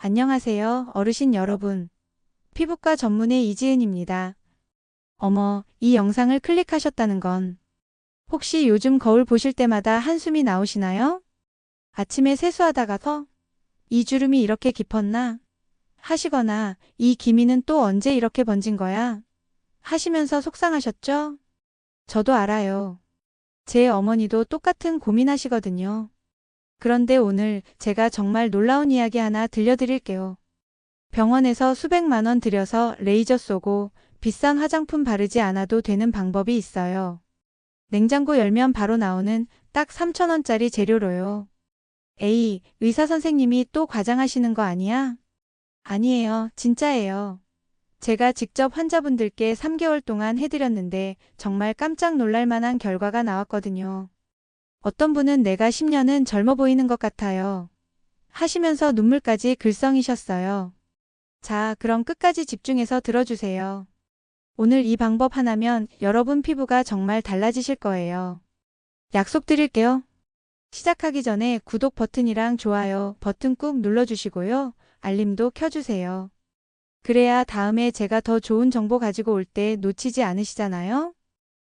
안녕하세요, 어르신 여러분. 피부과 전문의 이지은입니다. 어머, 이 영상을 클릭하셨다는 건 혹시 요즘 거울 보실 때마다 한숨이 나오시나요? 아침에 세수하다가서 이 주름이 이렇게 깊었나? 하시거나 이 기미는 또 언제 이렇게 번진 거야? 하시면서 속상하셨죠? 저도 알아요. 제 어머니도 똑같은 고민하시거든요. 그런데 오늘 제가 정말 놀라운 이야기 하나 들려드릴게요. 병원에서 수백만 원 들여서 레이저 쏘고 비싼 화장품 바르지 않아도 되는 방법이 있어요. 냉장고 열면 바로 나오는 딱 3,000원짜리 재료로요. 에이, 의사 선생님이 또 과장하시는 거 아니야? 아니에요. 진짜예요. 제가 직접 환자분들께 3개월 동안 해드렸는데 정말 깜짝 놀랄 만한 결과가 나왔거든요. 어떤 분은 내가 10년은 젊어 보이는 것 같아요. 하시면서 눈물까지 글썽이셨어요. 자, 그럼 끝까지 집중해서 들어주세요. 오늘 이 방법 하나면 여러분 피부가 정말 달라지실 거예요. 약속드릴게요. 시작하기 전에 구독 버튼이랑 좋아요 버튼 꾹 눌러주시고요. 알림도 켜주세요. 그래야 다음에 제가 더 좋은 정보 가지고 올 때 놓치지 않으시잖아요.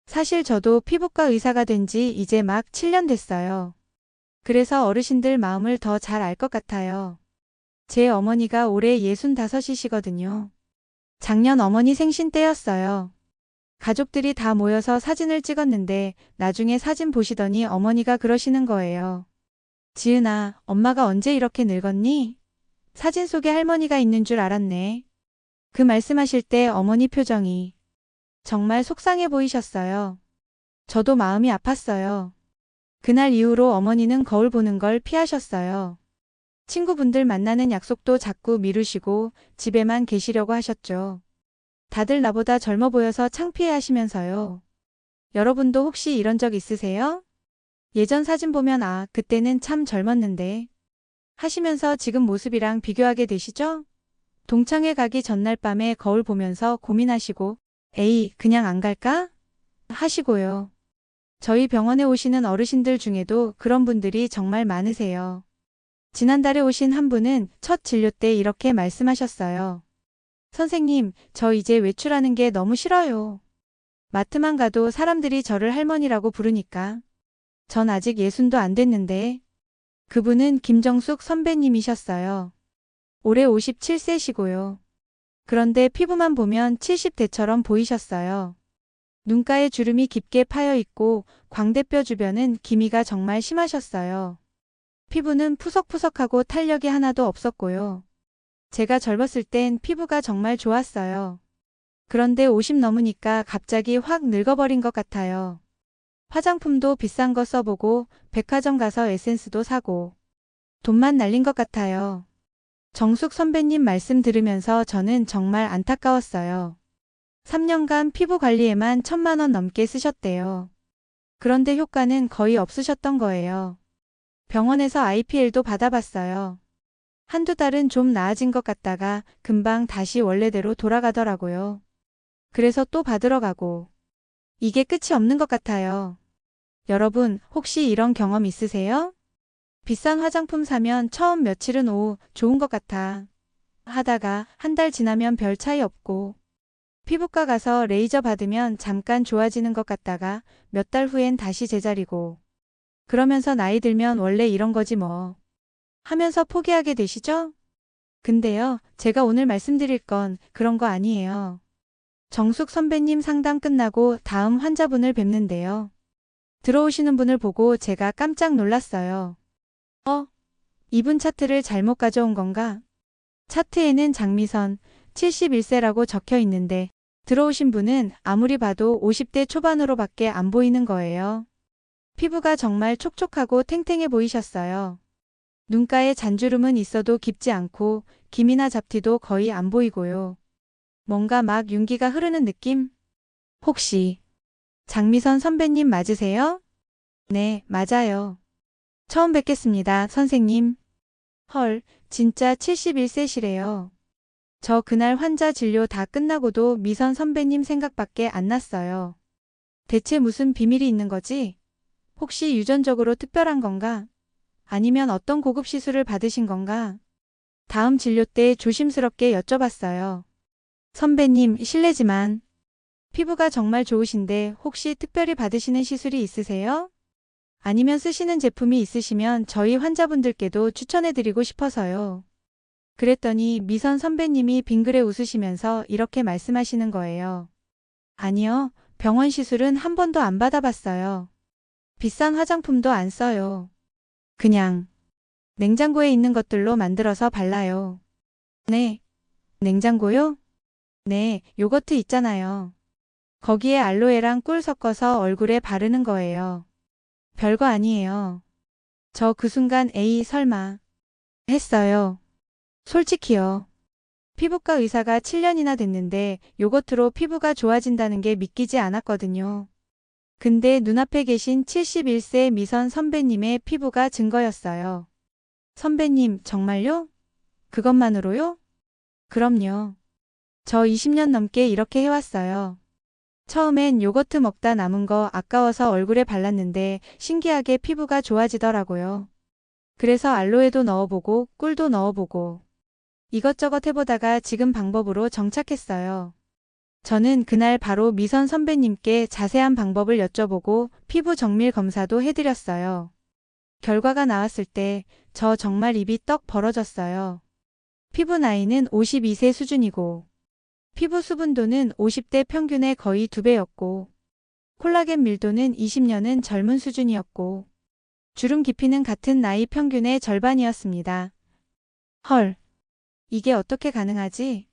사실 저도 피부과 의사가 된 지 이제 막 7년 됐어요. 그래서 어르신들 마음을 더 잘 알 것 같아요. 제 어머니가 올해 65이시거든요. 작년 어머니 생신 때였어요. 가족들이 다 모여서 사진을 찍었는데 나중에 사진 보시더니 어머니가 그러시는 거예요. 지은아, 엄마가 언제 이렇게 늙었니? 사진 속에 할머니가 있는 줄 알았네. 그 말씀하실 때 어머니 표정이 정말 속상해 보이셨어요. 저도 마음이 아팠어요. 그날 이후로 어머니는 거울 보는 걸 피하셨어요. 친구분들 만나는 약속도 자꾸 미루시고 집에만 계시려고 하셨죠. 다들 나보다 젊어 보여서 창피해 하시면서요. 여러분도 혹시 이런 적 있으세요? 예전 사진 보면 아, 그때는 참 젊었는데 하시면서 지금 모습이랑 비교하게 되시죠? 동창회 가기 전날 밤에 거울 보면서 고민하시고 에이, 그냥 안 갈까? 하시고요. 저희 병원에 오시는 어르신들 중에도 그런 분들이 정말 많으세요. 지난달에 오신 한 분은 첫 진료 때 이렇게 말씀하셨어요. 선생님, 저 이제 외출하는 게 너무 싫어요. 마트만 가도 사람들이 저를 할머니라고 부르니까. 전 아직 60도 안 됐는데. 그분은 김정숙 선배님이셨어요. 올해 57세시고요. 그런데 피부만 보면 70대처럼 보이셨어요. 눈가에 주름이 깊게 파여 있고 광대뼈 주변은 기미가 정말 심하셨어요. 피부는 푸석푸석하고 탄력이 하나도 없었고요. 제가 젊었을 땐 피부가 정말 좋았어요. 그런데 50 넘으니까 갑자기 확 늙어버린 것 같아요. 화장품도 비싼 거 써보고 백화점 가서 에센스도 사고 돈만 날린 것 같아요. 정숙 선배님 말씀 들으면서 저는 정말 안타까웠어요. 3년간 피부 관리에만 1,000만 원 넘게 쓰셨대요. 그런데 효과는 거의 없으셨던 거예요. 병원에서 IPL도 받아봤어요. 한두 달은 좀 나아진 것 같다가 금방 다시 원래대로 돌아가더라고요. 그래서 또 받으러 가고. 이게 끝이 없는 것 같아요. 여러분, 혹시 이런 경험 있으세요? 비싼 화장품 사면 처음 며칠은 오, 좋은 것 같아. 하다가 한 달 지나면 별 차이 없고. 피부과 가서 레이저 받으면 잠깐 좋아지는 것 같다가 몇 달 후엔 다시 제자리고. 그러면서 나이 들면 원래 이런 거지 뭐. 하면서 포기하게 되시죠? 근데요, 제가 오늘 말씀드릴 건 그런 거 아니에요. 정숙 선배님 상담 끝나고 다음 환자분을 뵙는데요. 들어오시는 분을 보고 제가 깜짝 놀랐어요. 이분 차트를 잘못 가져온 건가? 차트에는 장미선 71세라고 적혀 있는데 들어오신 분은 아무리 봐도 50대 초반으로밖에 안 보이는 거예요. 피부가 정말 촉촉하고 탱탱해 보이셨어요. 눈가에 잔주름은 있어도 깊지 않고 기미나 잡티도 거의 안 보이고요. 뭔가 막 윤기가 흐르는 느낌? 혹시 장미선 선배님 맞으세요? 네, 맞아요. 처음 뵙겠습니다, 선생님. 헐, 진짜 71세시래요. 저 그날 환자 진료 다 끝나고도 미선 선배님 생각밖에 안 났어요. 대체 무슨 비밀이 있는 거지? 혹시 유전적으로 특별한 건가? 아니면 어떤 고급 시술을 받으신 건가? 다음 진료 때 조심스럽게 여쭤봤어요. 선배님, 실례지만 피부가 정말 좋으신데 혹시 특별히 받으시는 시술이 있으세요? 아니면 쓰시는 제품이 있으시면 저희 환자분들께도 추천해드리고 싶어서요. 그랬더니 미선 선배님이 빙그레 웃으시면서 이렇게 말씀하시는 거예요. 아니요, 병원 시술은 한 번도 안 받아봤어요. 비싼 화장품도 안 써요. 그냥 냉장고에 있는 것들로 만들어서 발라요. 네, 냉장고요? 네, 요거트 있잖아요. 거기에 알로에랑 꿀 섞어서 얼굴에 바르는 거예요. 별거 아니에요. 저 그 순간 에이 설마 했어요. 솔직히요. 피부과 의사가 7년이나 됐는데 요거트로 피부가 좋아진다는 게 믿기지 않았거든요. 근데 눈앞에 계신 71세 미선 선배님의 피부가 증거였어요. 선배님, 정말요? 그것만으로요? 그럼요. 저 20년 넘게 이렇게 해왔어요. 처음엔 요거트 먹다 남은 거 아까워서 얼굴에 발랐는데 신기하게 피부가 좋아지더라고요. 그래서 알로에도 넣어보고 꿀도 넣어보고 이것저것 해보다가 지금 방법으로 정착했어요. 저는 그날 바로 미선 선배님께 자세한 방법을 여쭤보고 피부 정밀 검사도 해드렸어요. 결과가 나왔을 때 저 정말 입이 떡 벌어졌어요. 피부 나이는 52세 수준이고 피부 수분도는 50대 평균의 거의 2배였고 콜라겐 밀도는 20년은 젊은 수준이었고 주름 깊이는 같은 나이 평균의 절반이었습니다. 헐, 이게 어떻게 가능하지?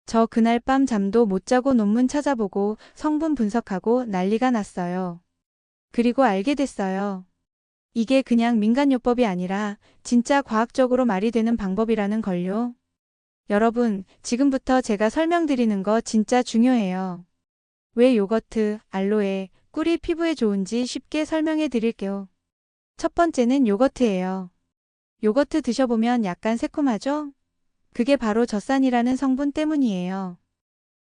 저 그날 밤 잠도 못 자고 논문 찾아보고 성분 분석하고 난리가 났어요. 그리고 알게 됐어요. 이게 그냥 민간요법이 아니라 진짜 과학적으로 말이 되는 방법이라는 걸요. 여러분, 지금부터 제가 설명드리는 거 진짜 중요해요. 왜 요거트, 알로에, 꿀이 피부에 좋은지 쉽게 설명해 드릴게요. 첫 번째는 요거트예요. 요거트 드셔보면 약간 새콤하죠? 그게 바로 젖산이라는 성분 때문이에요.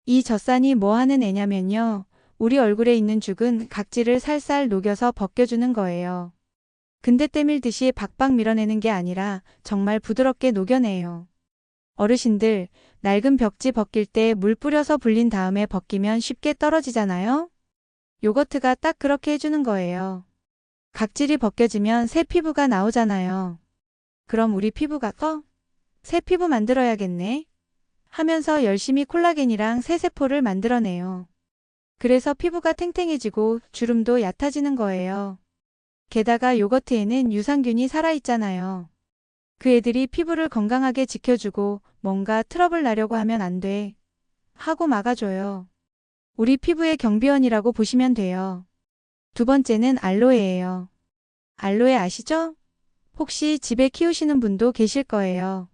이 젖산이 뭐 하는 애냐면요. 우리 얼굴에 있는 죽은 각질을 살살 녹여서 벗겨주는 거예요. 근데 때밀듯이 박박 밀어내는 게 아니라 정말 부드럽게 녹여내요. 어르신들, 낡은 벽지 벗길 때 물 뿌려서 불린 다음에 벗기면 쉽게 떨어지잖아요? 요거트가 딱 그렇게 해주는 거예요. 각질이 벗겨지면 새 피부가 나오잖아요. 그럼 우리 피부가 새 피부 만들어야겠네 하면서 열심히 콜라겐이랑 새 세포를 만들어내요. 그래서 피부가 탱탱해지고 주름도 얕아지는 거예요. 게다가 요거트에는 유산균이 살아있잖아요. 그 애들이 피부를 건강하게 지켜주고 뭔가 트러블 나려고 하면 안 돼 하고 막아줘요. 우리 피부의 경비원이라고 보시면 돼요. 두 번째는 알로에예요. 알로에 아시죠? 혹시 집에 키우시는 분도 계실 거예요.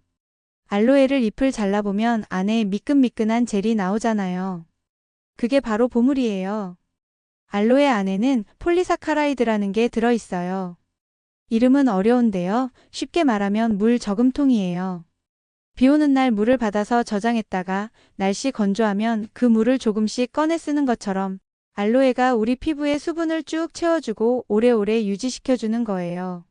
알로에를 잎을 잘라보면 안에 미끈미끈한 젤이 나오잖아요. 그게 바로 보물이에요. 알로에 안에는 폴리사카라이드라는 게 들어있어요. 이름은 어려운데요. 쉽게 말하면 물 저금통이에요. 비 오는 날 물을 받아서 저장했다가 날씨 건조하면 그 물을 조금씩 꺼내 쓰는 것처럼 알로에가 우리 피부에 수분을 쭉 채워주고 오래오래 유지시켜주는 거예요.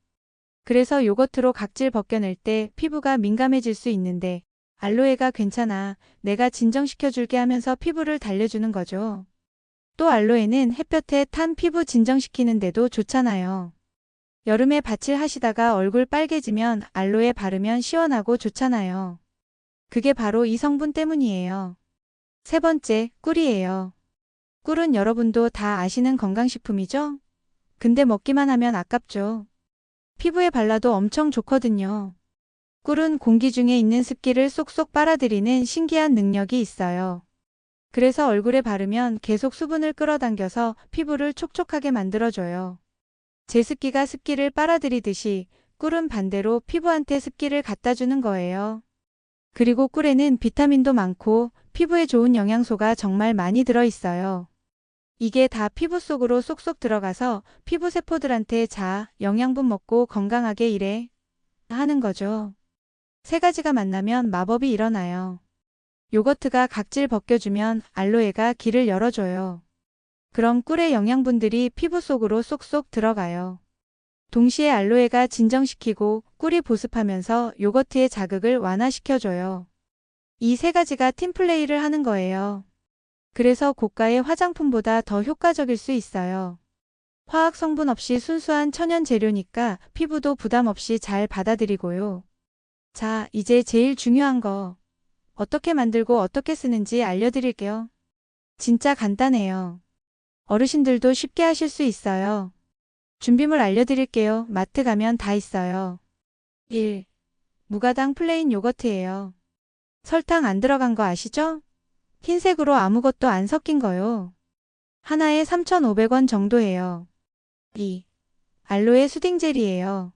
그래서 요거트로 각질 벗겨낼 때 피부가 민감해질 수 있는데 알로에가 괜찮아, 내가 진정시켜줄게 하면서 피부를 달래주는 거죠. 또 알로에는 햇볕에 탄 피부 진정시키는 데도 좋잖아요. 여름에 밭일 하시다가 얼굴 빨개지면 알로에 바르면 시원하고 좋잖아요. 그게 바로 이 성분 때문이에요. 세 번째, 꿀이에요. 꿀은 여러분도 다 아시는 건강식품이죠? 근데 먹기만 하면 아깝죠. 피부에 발라도 엄청 좋거든요. 꿀은 공기 중에 있는 습기를 쏙쏙 빨아들이는 신기한 능력이 있어요. 그래서 얼굴에 바르면 계속 수분을 끌어당겨서 피부를 촉촉하게 만들어줘요. 제습기가 습기를 빨아들이듯이 꿀은 반대로 피부한테 습기를 갖다 주는 거예요. 그리고 꿀에는 비타민도 많고 피부에 좋은 영양소가 정말 많이 들어있어요. 이게 다 피부 속으로 쏙쏙 들어가서 피부 세포들한테 자, 영양분 먹고 건강하게 일해 하는 거죠. 세 가지가 만나면 마법이 일어나요. 요거트가 각질 벗겨주면 알로에가 길을 열어줘요. 그럼 꿀의 영양분들이 피부 속으로 쏙쏙 들어가요. 동시에 알로에가 진정시키고 꿀이 보습하면서 요거트의 자극을 완화시켜줘요. 이 세 가지가 팀플레이를 하는 거예요. 그래서 고가의 화장품보다 더 효과적일 수 있어요. 화학 성분 없이 순수한 천연 재료니까 피부도 부담 없이 잘 받아들이고요. 자, 이제 제일 중요한 거. 어떻게 만들고 어떻게 쓰는지 알려드릴게요. 진짜 간단해요. 어르신들도 쉽게 하실 수 있어요. 준비물 알려드릴게요. 마트 가면 다 있어요. 1. 무가당 플레인 요거트예요. 설탕 안 들어간 거 아시죠? 흰색으로 아무것도 안 섞인 거요. 하나에 3,500원 정도예요. 2. 알로에 수딩 젤이에요.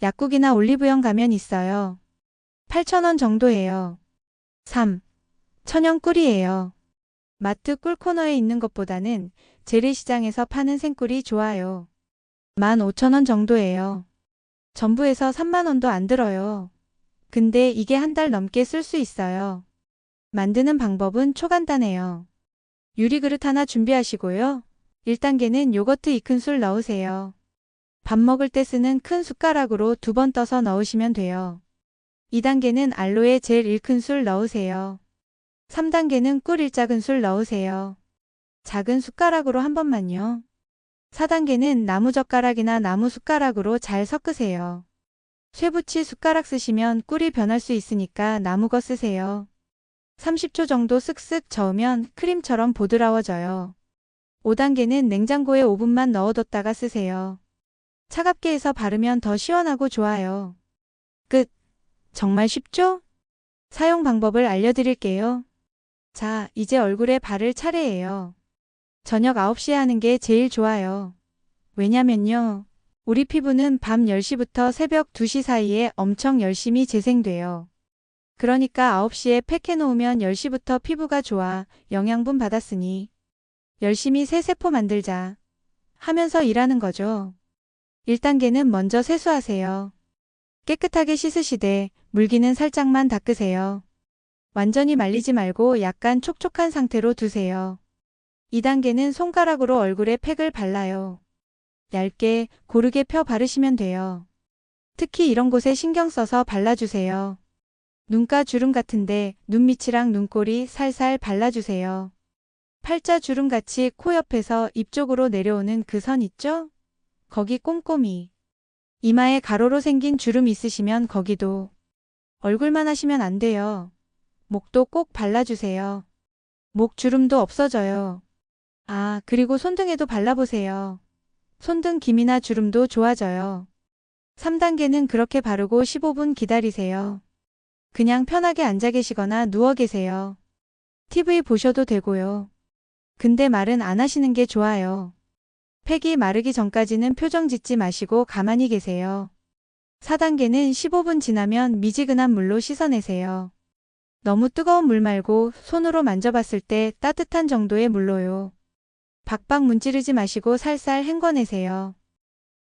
약국이나 올리브영 가면 있어요. 8,000원 정도예요. 3. 천연 꿀이에요. 마트 꿀 코너에 있는 것보다는 재래시장에서 파는 생꿀이 좋아요. 15,000원 정도예요. 전부에서 3만원도 안 들어요. 근데 이게 한 달 넘게 쓸 수 있어요. 만드는 방법은 초간단해요. 유리그릇 하나 준비하시고요. 1단계는 요거트 2큰술 넣으세요. 밥 먹을 때 쓰는 큰 숟가락으로 2번 떠서 넣으시면 돼요. 2단계는 알로에 젤 1큰술 넣으세요. 3단계는 꿀 1작은술 넣으세요. 작은 숟가락으로 한 번만요. 4단계는 나무젓가락이나 나무숟가락으로 잘 섞으세요. 쇠붙이 숟가락 쓰시면 꿀이 변할 수 있으니까 나무거 쓰세요. 30초 정도 쓱쓱 저으면 크림처럼 보드라워져요. 5단계는 냉장고에 5분만 넣어뒀다가 쓰세요. 차갑게 해서 바르면 더 시원하고 좋아요. 끝! 정말 쉽죠? 사용 방법을 알려드릴게요. 자, 이제 얼굴에 바를 차례예요. 저녁 9시에 하는 게 제일 좋아요. 왜냐면요. 우리 피부는 밤 10시부터 새벽 2시 사이에 엄청 열심히 재생돼요. 그러니까 9시에 팩 해놓으면 10시부터 피부가 좋아 영양분 받았으니 열심히 새 세포 만들자 하면서 일하는 거죠. 1단계는 먼저 세수하세요. 깨끗하게 씻으시되 물기는 살짝만 닦으세요. 완전히 말리지 말고 약간 촉촉한 상태로 두세요. 2단계는 손가락으로 얼굴에 팩을 발라요. 얇게 고르게 펴 바르시면 돼요. 특히 이런 곳에 신경 써서 발라주세요. 눈가 주름 같은데 눈 밑이랑 눈꼬리 살살 발라주세요. 팔자 주름같이 코 옆에서 입 쪽으로 내려오는 그 선 있죠? 거기 꼼꼼히. 이마에 가로로 생긴 주름 있으시면 거기도. 얼굴만 하시면 안 돼요. 목도 꼭 발라주세요. 목 주름도 없어져요. 아, 그리고 손등에도 발라보세요. 손등 기미나 주름도 좋아져요. 3단계는 그렇게 바르고 15분 기다리세요. 그냥 편하게 앉아 계시거나 누워 계세요. TV 보셔도 되고요. 근데 말은 안 하시는 게 좋아요. 팩이 마르기 전까지는 표정 짓지 마시고 가만히 계세요. 4단계는 15분 지나면 미지근한 물로 씻어내세요. 너무 뜨거운 물 말고 손으로 만져봤을 때 따뜻한 정도의 물로요. 박박 문지르지 마시고 살살 헹궈내세요.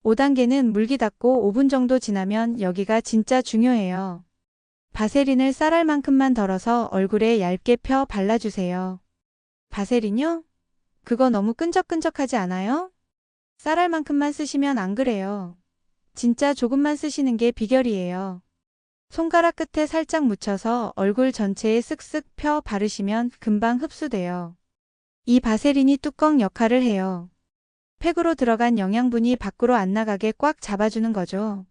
5단계는 물기 닿고 5분 정도 지나면 여기가 진짜 중요해요. 바세린을 쌀알 만큼만 덜어서 얼굴에 얇게 펴 발라주세요. 바세린요? 그거 너무 끈적끈적하지 않아요? 쌀알만큼만 쓰시면 안 그래요. 진짜 조금만 쓰시는 게 비결이에요. 손가락 끝에 살짝 묻혀서 얼굴 전체에 쓱쓱 펴 바르시면 금방 흡수돼요. 이 바세린이 뚜껑 역할을 해요. 팩으로 들어간 영양분이 밖으로 안 나가게 꽉 잡아주는 거죠.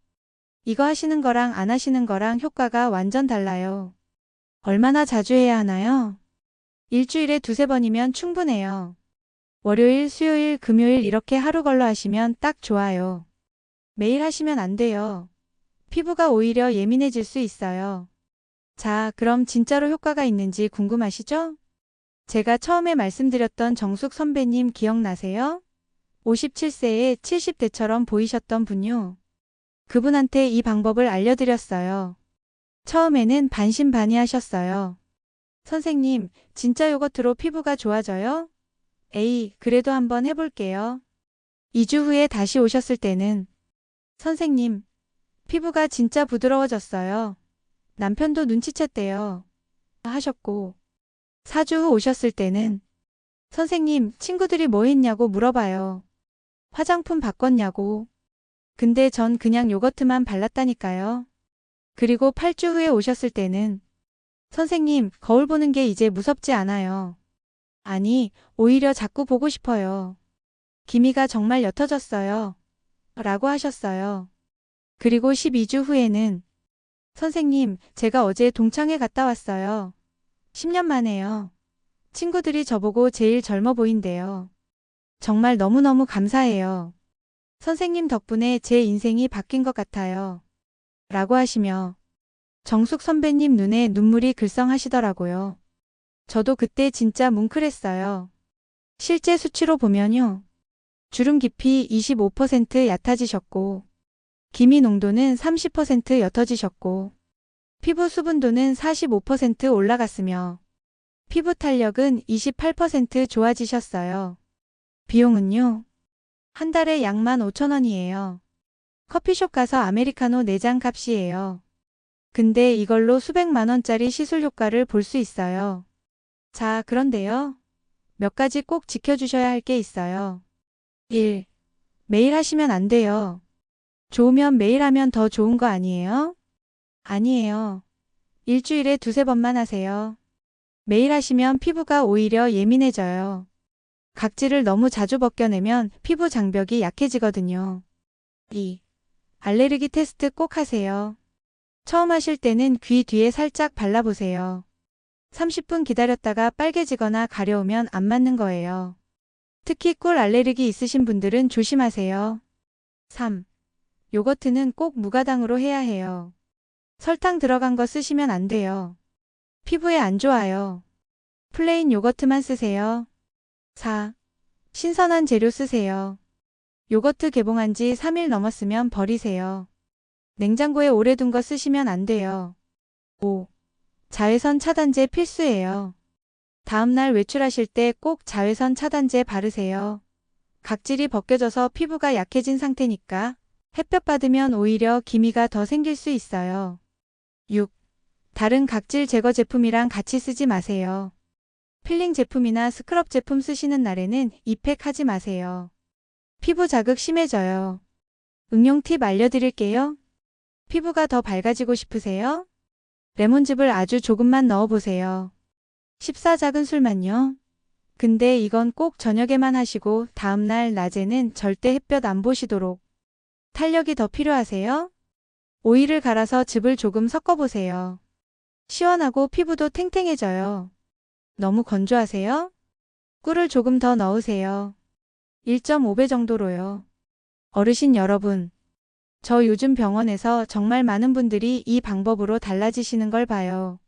이거 하시는 거랑 안 하시는 거랑 효과가 완전 달라요. 얼마나 자주 해야 하나요? 일주일에 2~3번이면 충분해요. 월요일, 수요일, 금요일 이렇게 하루 걸러 하시면 딱 좋아요. 매일 하시면 안 돼요. 피부가 오히려 예민해질 수 있어요. 자, 그럼 진짜로 효과가 있는지 궁금하시죠? 제가 처음에 말씀드렸던 정숙 선배님 기억나세요? 57세에 70대처럼 보이셨던 분요. 그분한테 이 방법을 알려드렸어요. 처음에는 반신반의하셨어요. 선생님, 진짜 요거트로 피부가 좋아져요? 에이, 그래도 한번 해볼게요. 2주 후에 다시 오셨을 때는 선생님, 피부가 진짜 부드러워졌어요. 남편도 눈치챘대요. 하셨고 4주 후 오셨을 때는 선생님, 친구들이 뭐 했냐고 물어봐요. 화장품 바꿨냐고. 근데 전 그냥 요거트만 발랐다니까요. 그리고 8주 후에 오셨을 때는 선생님, 거울 보는 게 이제 무섭지 않아요. 아니, 오히려 자꾸 보고 싶어요. 기미가 정말 옅어졌어요. 라고 하셨어요. 그리고 12주 후에는 선생님, 제가 어제 동창회 갔다 왔어요. 10년 만에요. 친구들이 저보고 제일 젊어 보인대요. 정말 너무너무 감사해요. 선생님 덕분에 제 인생이 바뀐 것 같아요. 라고 하시며 정숙 선배님 눈에 눈물이 글썽하시더라고요. 저도 그때 진짜 뭉클했어요. 실제 수치로 보면요. 주름 깊이 25% 얕아지셨고, 기미 농도는 30% 옅어지셨고, 피부 수분도는 45% 올라갔으며, 피부 탄력은 28% 좋아지셨어요. 비용은요? 한 달에 약 15,000원이에요. 커피숍 가서 아메리카노 4잔 값이에요. 근데 이걸로 수백만 원짜리 시술 효과를 볼 수 있어요. 자, 그런데요. 몇 가지 꼭 지켜주셔야 할 게 있어요. 1. 매일 하시면 안 돼요. 좋으면 매일 하면 더 좋은 거 아니에요? 아니에요. 일주일에 두세 번만 하세요. 매일 하시면 피부가 오히려 예민해져요. 각질을 너무 자주 벗겨내면 피부 장벽이 약해지거든요. 2. 알레르기 테스트 꼭 하세요. 처음 하실 때는 귀 뒤에 살짝 발라보세요. 30분 기다렸다가 빨개지거나 가려우면 안 맞는 거예요. 특히 꿀 알레르기 있으신 분들은 조심하세요. 3. 요거트는 꼭 무가당으로 해야 해요. 설탕 들어간 거 쓰시면 안 돼요. 피부에 안 좋아요. 플레인 요거트만 쓰세요. 4. 신선한 재료 쓰세요. 요거트 개봉한 지 3일 넘었으면 버리세요. 냉장고에 오래 둔 거 쓰시면 안 돼요. 5. 자외선 차단제 필수예요. 다음날 외출하실 때 꼭 자외선 차단제 바르세요. 각질이 벗겨져서 피부가 약해진 상태니까 햇볕 받으면 오히려 기미가 더 생길 수 있어요. 6. 다른 각질 제거 제품이랑 같이 쓰지 마세요. 필링 제품이나 스크럽 제품 쓰시는 날에는 이 팩 하지 마세요. 피부 자극 심해져요. 응용 팁 알려드릴게요. 피부가 더 밝아지고 싶으세요? 레몬즙을 아주 조금만 넣어보세요. 14작은술만요. 근데 이건 꼭 저녁에만 하시고 다음날 낮에는 절대 햇볕 안 보시도록. 탄력이 더 필요하세요? 오일을 갈아서 즙을 조금 섞어보세요. 시원하고 피부도 탱탱해져요. 너무 건조하세요? 꿀을 조금 더 넣으세요. 1.5배 정도로요. 어르신 여러분, 저 요즘 병원에서 정말 많은 분들이 이 방법으로 달라지시는 걸 봐요.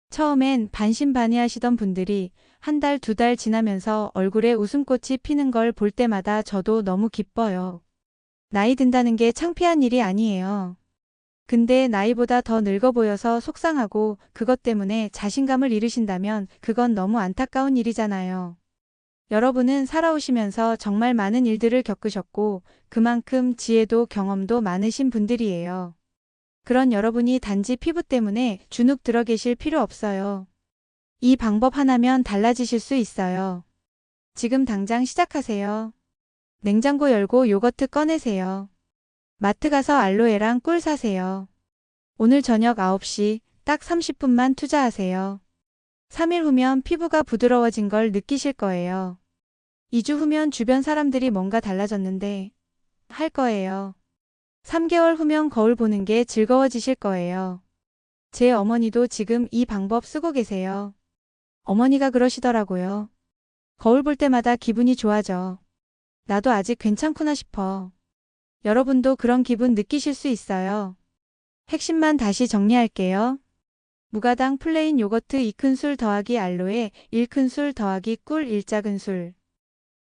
처음엔 반신반의하시던 분들이 한 달, 두 달 지나면서 얼굴에 웃음꽃이 피는 걸 볼 때마다 저도 너무 기뻐요. 나이 든다는 게 창피한 일이 아니에요. 근데 나이보다 더 늙어 보여서 속상하고 그것 때문에 자신감을 잃으신다면 그건 너무 안타까운 일이잖아요. 여러분은 살아오시면서 정말 많은 일들을 겪으셨고 그만큼 지혜도 경험도 많으신 분들이에요. 그런 여러분이 단지 피부 때문에 주눅 들어 계실 필요 없어요. 이 방법 하나면 달라지실 수 있어요. 지금 당장 시작하세요. 냉장고 열고 요거트 꺼내세요. 마트 가서 알로에랑 꿀 사세요. 오늘 저녁 9시 딱 30분만 투자하세요. 3일 후면 피부가 부드러워진 걸 느끼실 거예요. 2주 후면 주변 사람들이 뭔가 달라졌는데 할 거예요. 3개월 후면 거울 보는 게 즐거워지실 거예요. 제 어머니도 지금 이 방법 쓰고 계세요. 어머니가 그러시더라고요. 거울 볼 때마다 기분이 좋아져. 나도 아직 괜찮구나 싶어. 여러분도 그런 기분 느끼실 수 있어요. 핵심만 다시 정리할게요. 무가당 플레인 요거트 2큰술 더하기 알로에 1큰술 더하기 꿀 1작은술.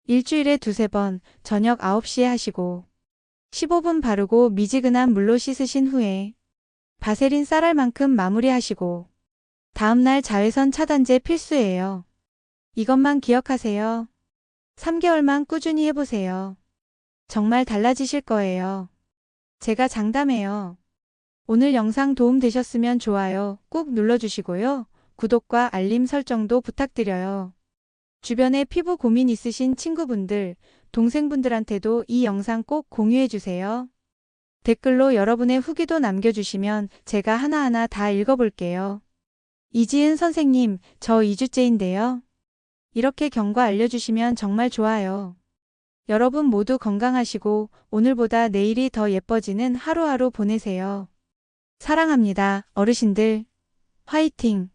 일주일에 두세 번 저녁 9시에 하시고 15분 바르고 미지근한 물로 씻으신 후에 바세린 쌀알만큼 마무리하시고 다음날 자외선 차단제 필수예요. 이것만 기억하세요. 3개월만 꾸준히 해보세요. 정말 달라지실 거예요. 제가 장담해요. 오늘 영상 도움되셨으면 좋아요 꾹 눌러주시고요. 구독과 알림 설정도 부탁드려요. 주변에 피부 고민 있으신 친구분들, 동생분들한테도 이 영상 꼭 공유해주세요. 댓글로 여러분의 후기도 남겨주시면 제가 하나하나 다 읽어볼게요. 이지은 선생님, 저 2주째인데요. 이렇게 경과 알려주시면 정말 좋아요. 여러분 모두 건강하시고 오늘보다 내일이 더 예뻐지는 하루하루 보내세요. 사랑합니다, 어르신들. 화이팅!